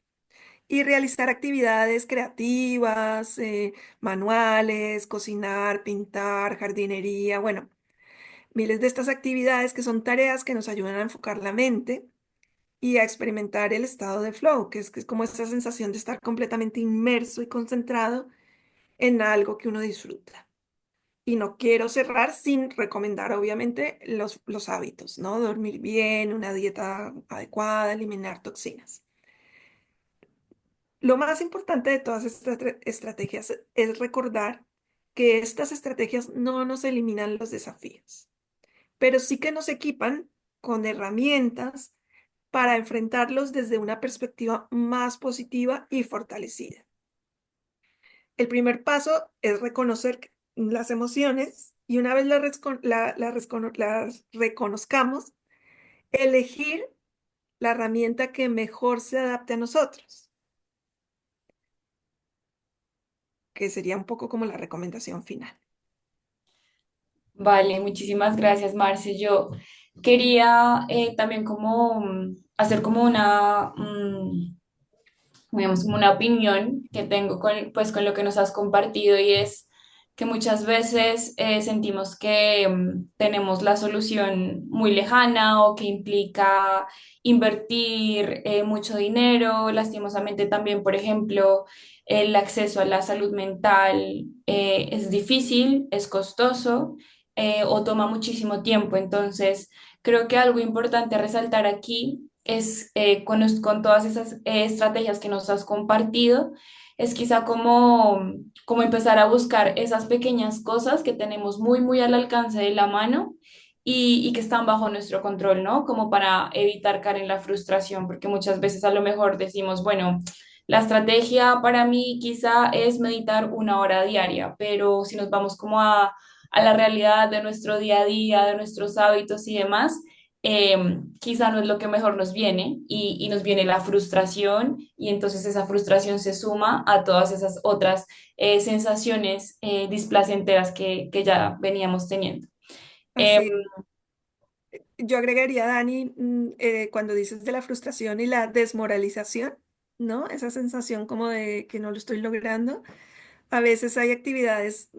y realizar actividades creativas, manuales, cocinar, pintar, jardinería, bueno, miles de estas actividades que son tareas que nos ayudan a enfocar la mente y a experimentar el estado de flow, que es como esa sensación de estar completamente inmerso y concentrado en algo que uno disfruta. Y no quiero cerrar sin recomendar, obviamente, los hábitos, ¿no? Dormir bien, una dieta adecuada, eliminar toxinas. Lo más importante de todas estas estrategias es recordar que estas estrategias no nos eliminan los desafíos, pero sí que nos equipan con herramientas para enfrentarlos desde una perspectiva más positiva y fortalecida. El primer paso es reconocer las emociones y una vez las reconozcamos, elegir la herramienta que mejor se adapte a nosotros, que sería un poco como la recomendación final. Vale, muchísimas gracias, Marce. Yo quería también como hacer como digamos, como una opinión que tengo con, pues, con lo que nos has compartido y es que muchas veces sentimos que tenemos la solución muy lejana o que implica invertir mucho dinero. Lastimosamente también, por ejemplo, el acceso a la salud mental es difícil, es costoso o toma muchísimo tiempo. Entonces, creo que algo importante a resaltar aquí es con todas esas estrategias que nos has compartido, es quizá como empezar a buscar esas pequeñas cosas que tenemos muy, muy al alcance de la mano y que están bajo nuestro control, ¿no? Como para evitar caer en la frustración, porque muchas veces a lo mejor decimos, bueno, la estrategia para mí quizá es meditar 1 hora diaria, pero si nos vamos como a la realidad de nuestro día a día, de nuestros hábitos y demás, quizá no es lo que mejor nos viene y nos viene la frustración y entonces esa frustración se suma a todas esas otras sensaciones displacenteras que ya veníamos teniendo. Em, Así, yo agregaría, Dani, cuando dices de la frustración y la desmoralización, ¿no? Esa sensación como de que no lo estoy logrando. A veces hay actividades,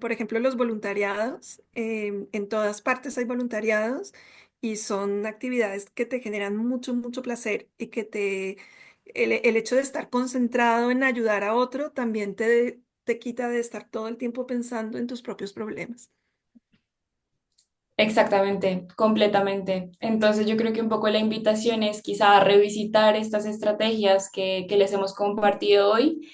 por ejemplo, los voluntariados. En todas partes hay voluntariados y son actividades que te generan mucho, mucho placer y el hecho de estar concentrado en ayudar a otro también te quita de estar todo el tiempo pensando en tus propios problemas. Exactamente, completamente. Entonces yo creo que un poco la invitación es quizá a revisitar estas estrategias que les hemos compartido hoy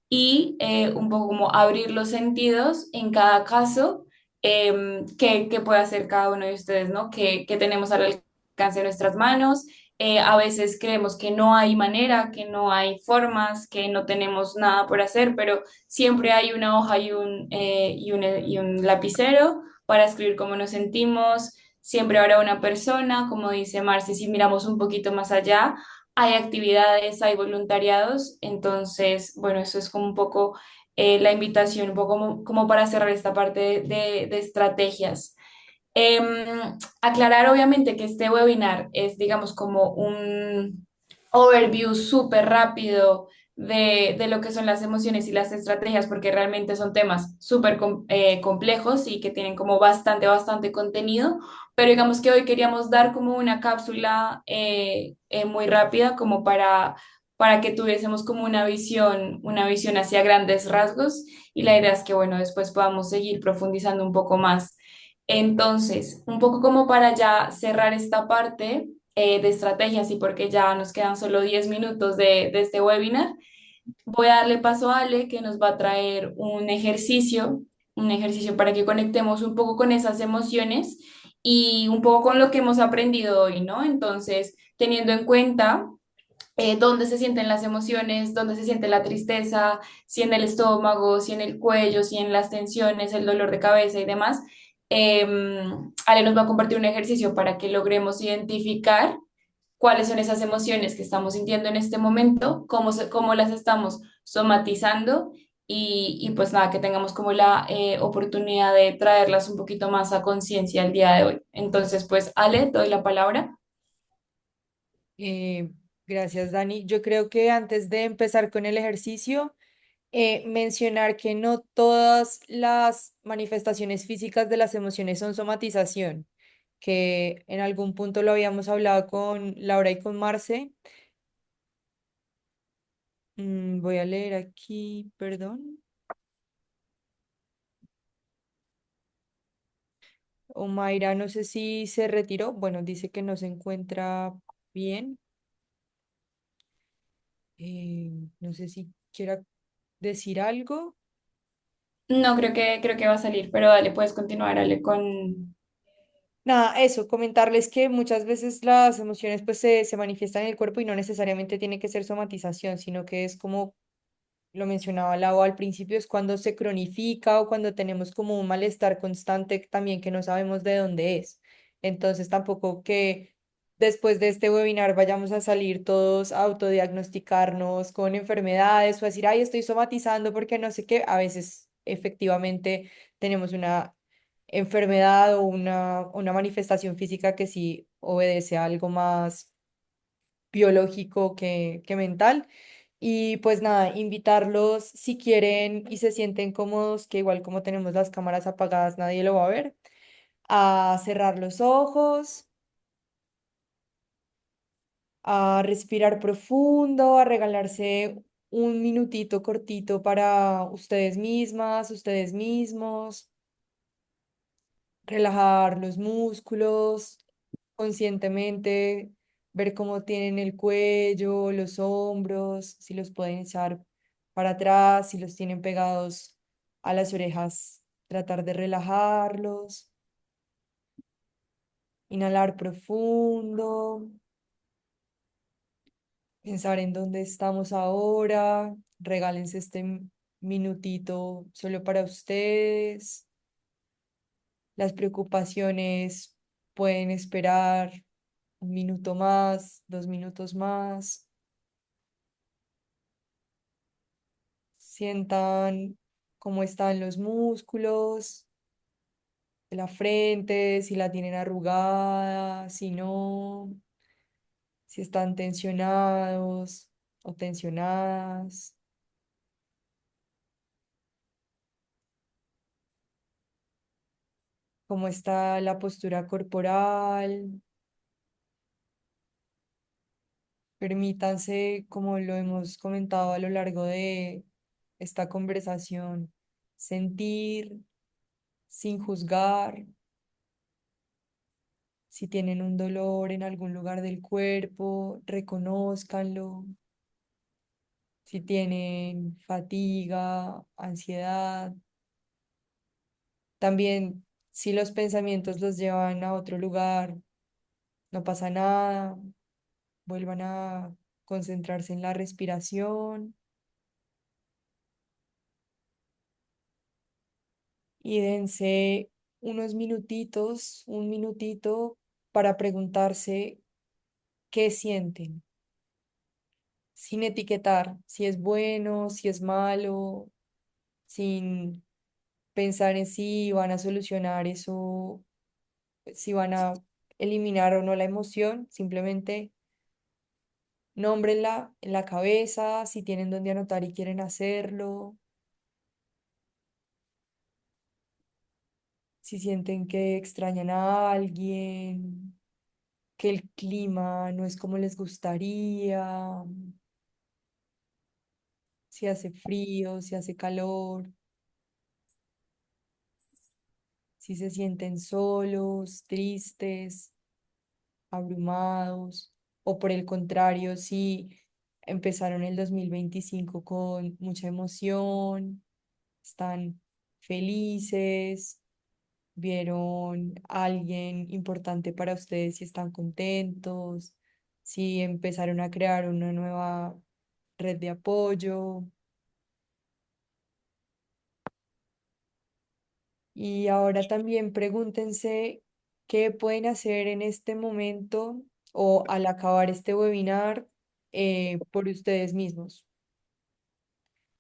y un poco como abrir los sentidos en cada caso que puede hacer cada uno de ustedes, ¿no? Que tenemos al alcance de nuestras manos. A veces creemos que no hay manera, que no hay formas, que no tenemos nada por hacer, pero siempre hay una hoja y un lapicero para escribir cómo nos sentimos. Siempre habrá una persona, como dice Marci, si miramos un poquito más allá, hay actividades, hay voluntariados. Entonces, bueno, eso es como un poco la invitación, un poco como para cerrar esta parte de estrategias. Aclarar obviamente que este webinar es, digamos, como un overview súper rápido de lo que son las emociones y las estrategias, porque realmente son temas súper complejos y que tienen como bastante, bastante contenido, pero digamos que hoy queríamos dar como una cápsula muy rápida como para que tuviésemos como una visión hacia grandes rasgos y la idea es que, bueno, después podamos seguir profundizando un poco más. Entonces, un poco como para ya cerrar esta parte de estrategias y porque ya nos quedan solo 10 minutos de este webinar, voy a darle paso a Ale que nos va a traer un ejercicio para que conectemos un poco con esas emociones y un poco con lo que hemos aprendido hoy, ¿no? Entonces, teniendo en cuenta dónde se sienten las emociones, dónde se siente la tristeza, si en el estómago, si en el cuello, si en las tensiones, el dolor de cabeza y demás. Eh, Ale nos va a compartir un ejercicio para que logremos identificar cuáles son esas emociones que estamos sintiendo en este momento, cómo las estamos somatizando y pues nada, que tengamos como la oportunidad de traerlas un poquito más a conciencia el día de hoy. Entonces, pues Ale, te doy la palabra. Eh, gracias, Dani. Yo creo que antes de empezar con el ejercicio, mencionar que no todas las manifestaciones físicas de las emociones son somatización, que en algún punto lo habíamos hablado con Laura y con Marce. Voy a leer aquí, perdón. Omaira, no sé si se retiró. Bueno, dice que no se encuentra bien. No sé si quiera decir algo. No, creo que va a salir, pero dale, puedes continuar, Ale, con... Nada, eso, comentarles que muchas veces las emociones pues se manifiestan en el cuerpo y no necesariamente tiene que ser somatización, sino que es como lo mencionaba Lau al principio, es cuando se cronifica o cuando tenemos como un malestar constante también que no sabemos de dónde es. Entonces tampoco que después de este webinar vayamos a salir todos a autodiagnosticarnos con enfermedades o a decir, ay, estoy somatizando porque no sé qué. A veces efectivamente tenemos una enfermedad o una manifestación física que sí obedece a algo más biológico que mental. Y pues nada, invitarlos si quieren y se sienten cómodos, que igual como tenemos las cámaras apagadas, nadie lo va a ver, a cerrar los ojos, a respirar profundo, a regalarse un minutito cortito para ustedes mismas, ustedes mismos, relajar los músculos conscientemente, ver cómo tienen el cuello, los hombros, si los pueden echar para atrás, si los tienen pegados a las orejas, tratar de relajarlos, inhalar profundo, pensar en dónde estamos ahora, regálense este minutito solo para ustedes. Las preocupaciones pueden esperar un minuto más, 2 minutos más. Sientan cómo están los músculos de la frente, si la tienen arrugada, si no, si están tensionados o tensionadas, cómo está la postura corporal. Permítanse, como lo hemos comentado a lo largo de esta conversación, sentir sin juzgar. Si tienen un dolor en algún lugar del cuerpo, reconózcanlo. Si tienen fatiga, ansiedad, también si los pensamientos los llevan a otro lugar, no pasa nada. Vuelvan a concentrarse en la respiración y dense unos minutitos, un minutito para preguntarse qué sienten, sin etiquetar si es bueno, si es malo, sin pensar en si van a solucionar eso, si van a eliminar o no la emoción, simplemente nómbrenla en la cabeza, si tienen donde anotar y quieren hacerlo, si sienten que extrañan a alguien, que el clima no es como les gustaría, si hace frío, si hace calor, si se sienten solos, tristes, abrumados, o por el contrario, si empezaron el 2025 con mucha emoción, están felices, vieron a alguien importante para ustedes y están contentos, si empezaron a crear una nueva red de apoyo. Y ahora también pregúntense qué pueden hacer en este momento o al acabar este webinar por ustedes mismos.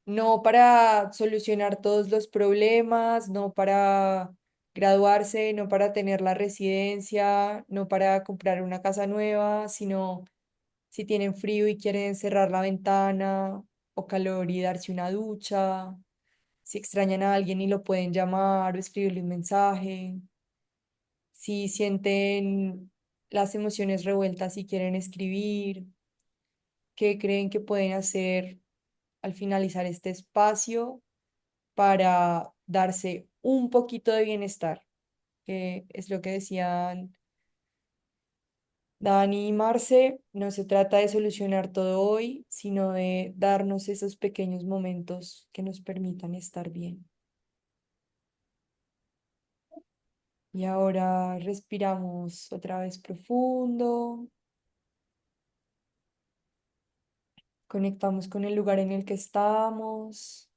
No para solucionar todos los problemas, no para graduarse, no para tener la residencia, no para comprar una casa nueva, sino si tienen frío y quieren cerrar la ventana o calor y darse una ducha, si extrañan a alguien y lo pueden llamar o escribirle un mensaje, si sienten las emociones revueltas y quieren escribir, qué creen que pueden hacer al finalizar este espacio para darse un poquito de bienestar, que es lo que decían Dani y Marce. No se trata de solucionar todo hoy, sino de darnos esos pequeños momentos que nos permitan estar bien. Y ahora respiramos otra vez profundo, conectamos con el lugar en el que estamos,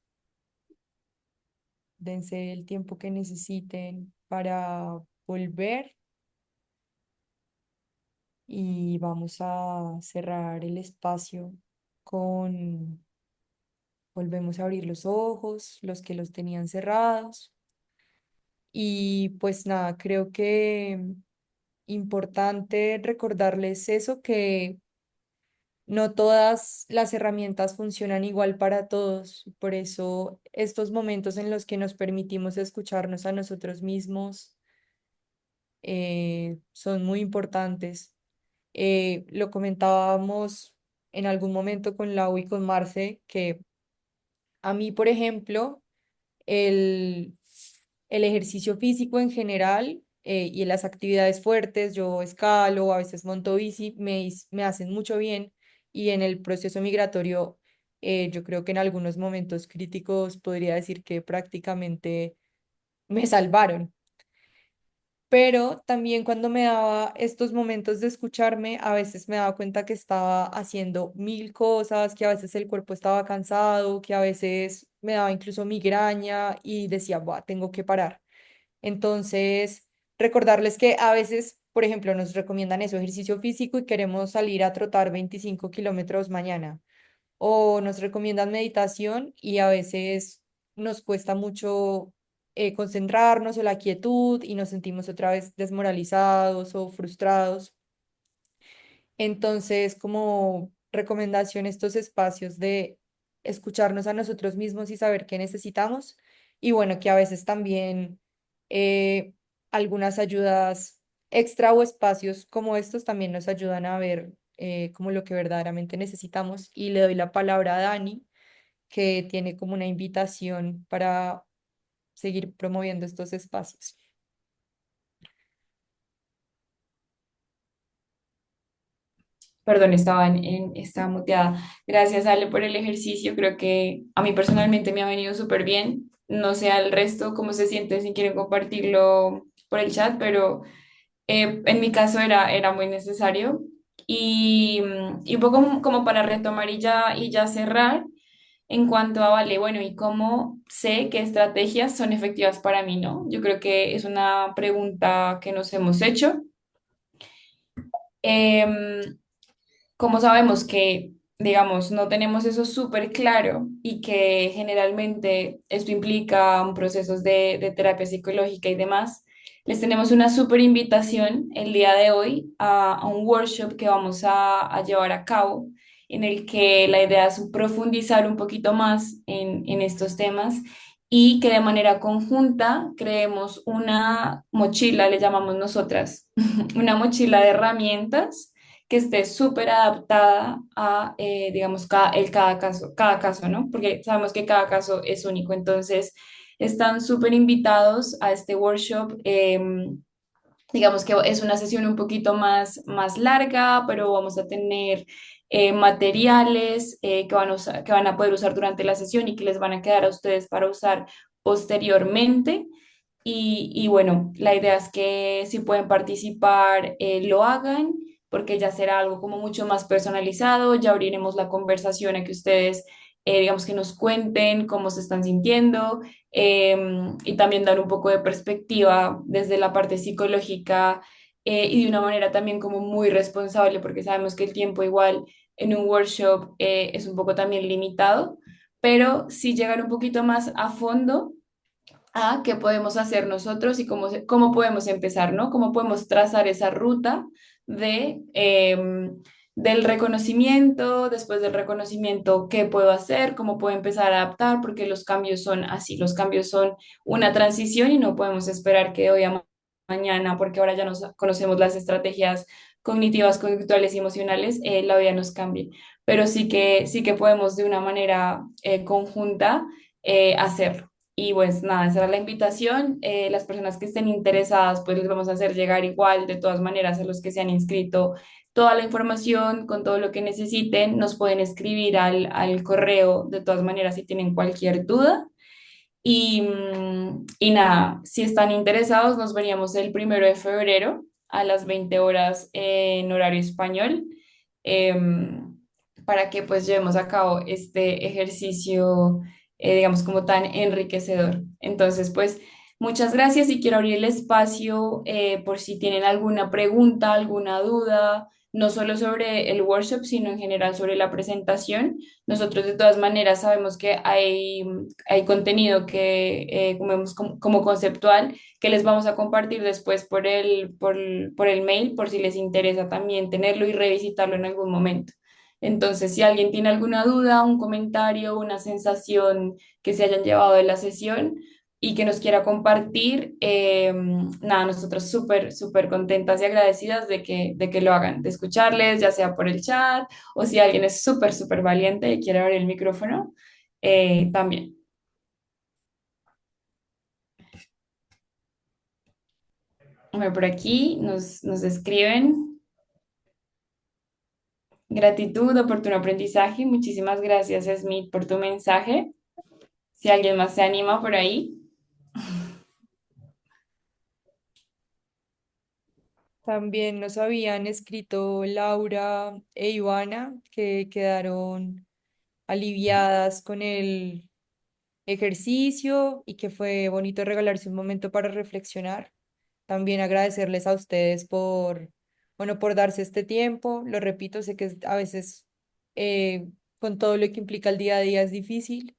dense el tiempo que necesiten para volver y vamos a cerrar el espacio con, volvemos a abrir los ojos, los que los tenían cerrados. Y pues nada, creo que importante recordarles eso, que no todas las herramientas funcionan igual para todos. Por eso estos momentos en los que nos permitimos escucharnos a nosotros mismos son muy importantes. Lo comentábamos en algún momento con Lau y con Marce, que a mí, por ejemplo, el, el ejercicio físico en general y las actividades fuertes, yo escalo, a veces monto bici, me hacen mucho bien y en el proceso migratorio yo creo que en algunos momentos críticos podría decir que prácticamente me salvaron. Pero también cuando me daba estos momentos de escucharme, a veces me daba cuenta que estaba haciendo mil cosas, que a veces el cuerpo estaba cansado, que a veces me daba incluso migraña y decía, "Buah, tengo que parar". Entonces, recordarles que a veces, por ejemplo, nos recomiendan eso, ejercicio físico y queremos salir a trotar 25 kilómetros mañana o nos recomiendan meditación y a veces nos cuesta mucho concentrarnos o la quietud y nos sentimos otra vez desmoralizados o frustrados. Entonces, como recomendación, estos espacios de escucharnos a nosotros mismos y saber qué necesitamos. Y bueno, que a veces también eh, algunas ayudas extra o espacios como estos también nos ayudan a ver como lo que verdaderamente necesitamos. Y le doy la palabra a Dani, que tiene como una invitación para seguir promoviendo estos espacios. Perdón, estaba muteada. Gracias, Ale, por el ejercicio. Creo que a mí personalmente me ha venido súper bien. No sé al resto cómo se siente si quieren compartirlo por el chat, pero en mi caso era muy necesario. Y un poco como para retomar y ya cerrar en cuanto a, vale, bueno, ¿y cómo sé qué estrategias son efectivas para mí, no? Yo creo que es una pregunta que nos hemos hecho. Em, Como sabemos que, digamos, no tenemos eso súper claro y que generalmente esto implica un procesos de terapia psicológica y demás, les tenemos una súper invitación el día de hoy a un workshop que vamos a llevar a cabo, en el que la idea es profundizar un poquito más en estos temas y que de manera conjunta creemos una mochila, le llamamos nosotras, una mochila de herramientas que esté súper adaptada a, digamos, cada caso, ¿no? Porque sabemos que cada caso es único. Entonces, están súper invitados a este workshop. Digamos que es una sesión un poquito más larga, pero vamos a tener materiales que van a poder usar durante la sesión y que les van a quedar a ustedes para usar posteriormente. Y bueno, la idea es que si pueden participar, lo hagan, porque ya será algo como mucho más personalizado, ya abriremos la conversación a que ustedes, digamos, que nos cuenten cómo se están sintiendo, y también dar un poco de perspectiva desde la parte psicológica, y de una manera también como muy responsable, porque sabemos que el tiempo igual en un workshop, es un poco también limitado, pero sí llegar un poquito más a fondo a qué podemos hacer nosotros y cómo podemos empezar, ¿no? Cómo podemos trazar esa ruta de, del reconocimiento, después del reconocimiento, qué puedo hacer, cómo puedo empezar a adaptar, porque los cambios son así, los cambios son una transición y no podemos esperar que de hoy a mañana, porque ahora ya nos conocemos las estrategias cognitivas, conductuales y emocionales, la vida nos cambie. Pero sí que podemos de una manera, conjunta, hacerlo. Y pues nada, esa era la invitación. Las personas que estén interesadas, pues les vamos a hacer llegar igual, de todas maneras, a los que se han inscrito, toda la información con todo lo que necesiten. Nos pueden escribir al correo, de todas maneras, si tienen cualquier duda. Y nada, si están interesados, nos veríamos el 1 de febrero a las 20 horas, en horario español, em, para que pues llevemos a cabo este ejercicio, digamos, como tan enriquecedor. Entonces, pues muchas gracias y quiero abrir el espacio, por si tienen alguna pregunta, alguna duda, no solo sobre el workshop, sino en general sobre la presentación. Nosotros de todas maneras sabemos que hay contenido que, como conceptual, que les vamos a compartir después por el mail, por si les interesa también tenerlo y revisitarlo en algún momento. Entonces, si alguien tiene alguna duda, un comentario, una sensación que se hayan llevado de la sesión y que nos quiera compartir, nada, nosotros súper, súper contentas y agradecidas de que lo hagan, de escucharles, ya sea por el chat o si alguien es súper, súper valiente y quiere abrir el micrófono, también. Bueno, por aquí nos escriben gratitud, oportuno aprendizaje. Muchísimas gracias, Smith, por tu mensaje. Si alguien más se anima por ahí. También nos habían escrito Laura e Ivana que quedaron aliviadas con el ejercicio y que fue bonito regalarse un momento para reflexionar. También agradecerles a ustedes por, bueno, por darse este tiempo. Lo repito, sé que a veces, eh, con todo lo que implica el día a día es difícil.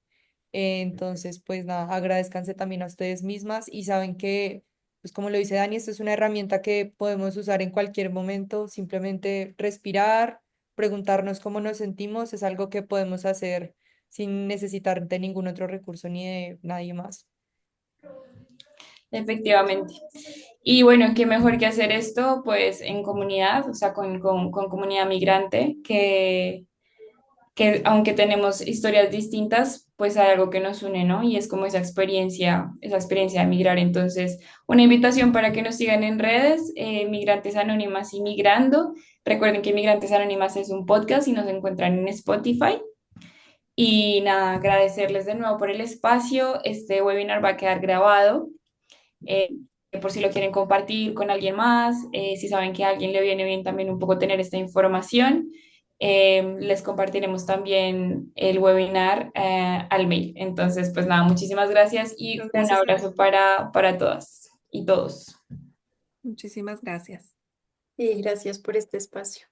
Entonces, pues nada, agradezcanse también a ustedes mismas y saben que, pues como lo dice Dani, esto es una herramienta que podemos usar en cualquier momento. Simplemente respirar, preguntarnos cómo nos sentimos, es algo que podemos hacer sin necesitar de ningún otro recurso ni de nadie más. Efectivamente. Y bueno, qué mejor que hacer esto, pues en comunidad, o sea, con comunidad migrante, que aunque tenemos historias distintas, pues hay algo que nos une, ¿no? Y es como esa experiencia de migrar. Entonces, una invitación para que nos sigan en redes, Migrantes Anónimas y Migrando. Recuerden que Migrantes Anónimas es un podcast y nos encuentran en Spotify. Y nada, agradecerles de nuevo por el espacio. Este webinar va a quedar grabado, eh, por si lo quieren compartir con alguien más, si saben que a alguien le viene bien también un poco tener esta información. Les compartiremos también el webinar, al mail. Entonces, pues nada, muchísimas gracias y Muchas un gracias. abrazo para todas y todos. Muchísimas gracias. Y gracias por este espacio.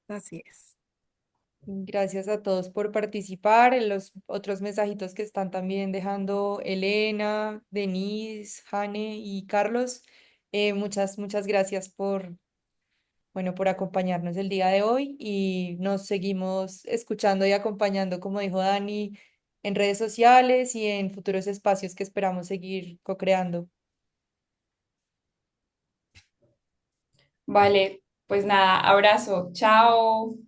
Así es. Gracias a todos por participar. En los otros mensajitos que están también dejando Elena, Denise, Jane y Carlos. Muchas, muchas gracias por, bueno, por acompañarnos el día de hoy y nos seguimos escuchando y acompañando, como dijo Dani, en redes sociales y en futuros espacios que esperamos seguir co-creando. Vale, pues nada, abrazo, chao.